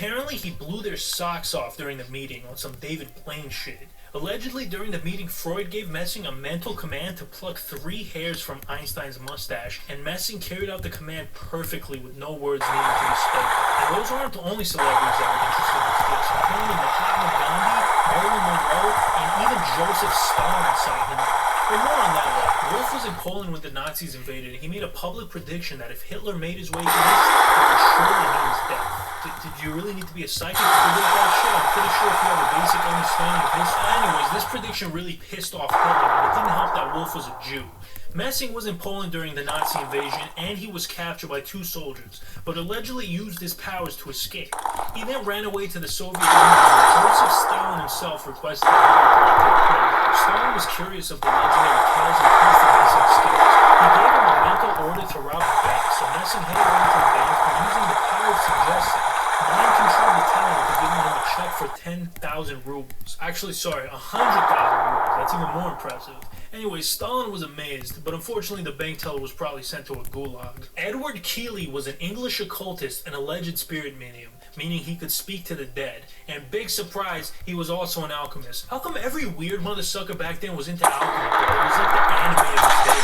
Apparently, he blew their socks off during the meeting on some David Blaine shit. Allegedly, during the meeting, Freud gave Messing a mental command to pluck 3 hairs from Einstein's mustache, and Messing carried out the command perfectly with no words needing to be spoken. And those aren't the only celebrities that are interested in this case. Apparently, Mahatma Gandhi, Marilyn Monroe, and even Joseph Stalin saw him out. But more on that later. Wolf was in Poland when the Nazis invaded, and he made a public prediction that if Hitler made his way east, it would surely mean his death. Did you really need to be a psychic to predict that shit? I'm pretty sure if you have a basic understanding of history. Anyways, this prediction really pissed off Hitler, and it didn't help that Wolf was a Jew. Messing was in Poland during the Nazi invasion, and he was captured by 2 soldiers, but allegedly used his powers to escape. He then ran away to the Soviet Union, where Joseph Stalin himself requested Hitler to let him go. Stalin was curious of the legendary tales and proof of Messing's skills. He gave him a mental order to rob a bank, so Messing headed over to the bank and using the power of suggestion, mind controlled the teller into giving him a check for 10,000 rubles. Actually, sorry, 100,000 rubles. That's even more impressive. Anyway, Stalin was amazed, but unfortunately the bank teller was probably sent to a gulag. Edward Keeley was an English occultist and alleged spirit medium, meaning he could speak to the dead. And big surprise, he was also an alchemist. How come every weird mother sucker back then was into alchemy, bro? It was like the anime of his day.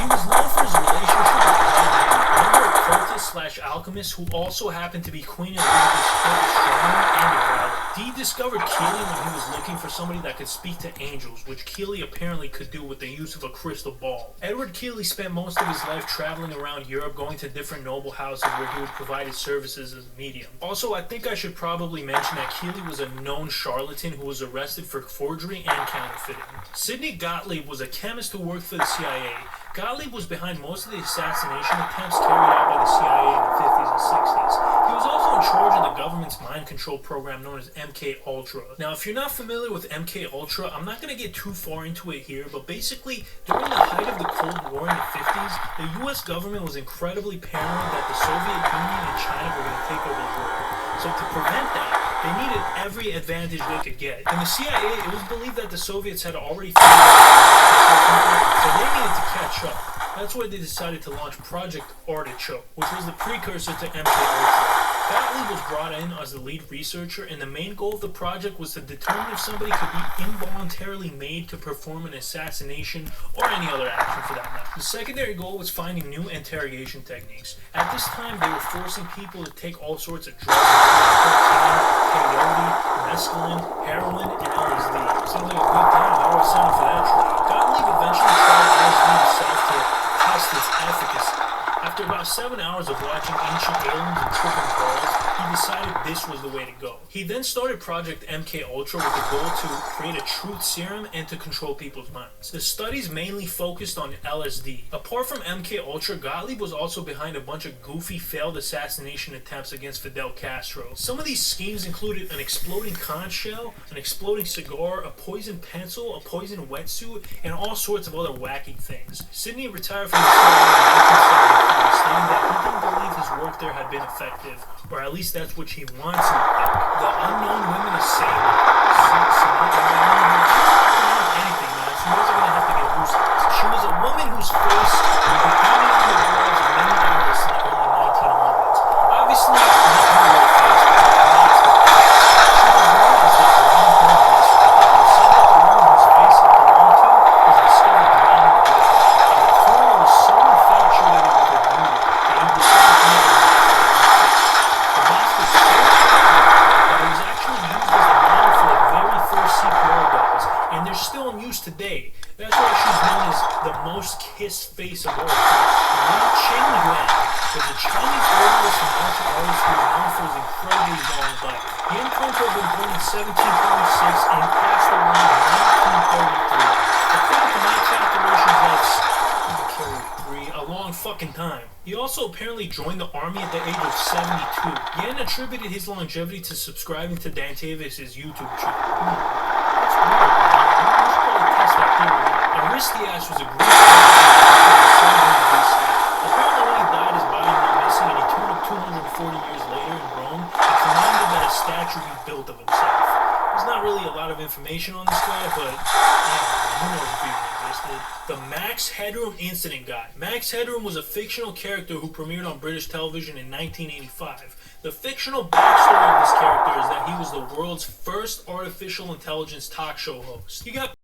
He was known for his relationship with another occultist/alchemist who also happened to be Queen Elizabeth's court astronomer and a guide. Dee discovered Keeley when he was looking for somebody that could speak to angels, which Keeley apparently could do with the use of a crystal ball. Edward Keeley spent most of his life traveling around Europe, going to different noble houses where he would provide his services as a medium. Also, I think I should probably mention that Keeley was a known charlatan who was arrested for forgery and counterfeiting. Sidney Gottlieb was a chemist who worked for the CIA. Gottlieb was behind most of the assassination attempts carried out by the CIA in the 50s and 60s. He was also in charge of the government's mind control program known as MK Ultra. Now, if you're not familiar with MK Ultra, I'm not going to get too far into it here, but basically, during the height of the Cold War in the 50s, the US government was incredibly paranoid that the Soviet Union and China were going to take over the world. So to prevent that, they needed every advantage they could get. In the CIA, it was believed that the Soviets had already figured out so they needed to catch up. That's why they decided to launch Project Artichoke, which was the precursor to MK Ultra. Gottlieb was brought in as the lead researcher, and the main goal of the project was to determine if somebody could be involuntarily made to perform an assassination or any other action for that matter. The secondary goal was finding new interrogation techniques. At this time, they were forcing people to take all sorts of drugs, cocaine, peyote, mescaline, heroin, and LSD. Sounds like a good time. How do I sign up for that trade? Gottlieb eventually tried LSD himself to test its efficacy. After about 7 hours of watching ancient aliens and tripping balls, he decided this was the way to go. He then started Project MK Ultra with the goal to create a truth serum and to control people's minds. The studies mainly focused on LSD. Apart from MK Ultra, Gottlieb was also behind a bunch of goofy failed assassination attempts against Fidel Castro. Some of these schemes included an exploding conch shell, an exploding cigar, a poisoned pencil, a poisoned wetsuit, and all sorts of other wacky things. Sidney retired from the CIA in 1973, stating that he didn't believe his work there had been effective, or at least that's what he wants to think. The unknown women is saying anything, man. So you guys are gonna have to get loose with this. She was a woman whose face would be hanging on the walls of many artists in the early 1900s. Obviously, not her real face, but her mask. She was known as the Blonde Woman Mystery, and it was said that the woman whose face it belonged to was discovered drowning in the river. And the coroner was so infatuated with her beauty that he decided to make a mask for her face. The mask was so popular that it was actually used as the model for the very first CPR dolls, and they're still in use today. That's why she's known as the most kissed face of all time. Li Chengyuan was a Chinese herbalist and martial artist who was known for his incredibly long life. He had claimed to have been born in 1736 and passed away in 1933. According to my calculations, that's a long fucking time. He also apparently joined the army at the age of 72. Yan attributed his longevity to subscribing to Dan Tavis' YouTube channel. That's weird, man. You should probably test that theory. Aristias was a Greek philosopher in 700 BC. Apparently when he died, his body went missing, and he turned up 240 years later in Rome and commanded that a statue be built of himself. There's not really a lot of information on this guy, but who knows if he was. dude. The Max Headroom Incident Guy. Max Headroom was a fictional character who premiered on British television in 1985. The fictional backstory of this character is that he was the world's first artificial intelligence talk show host. He got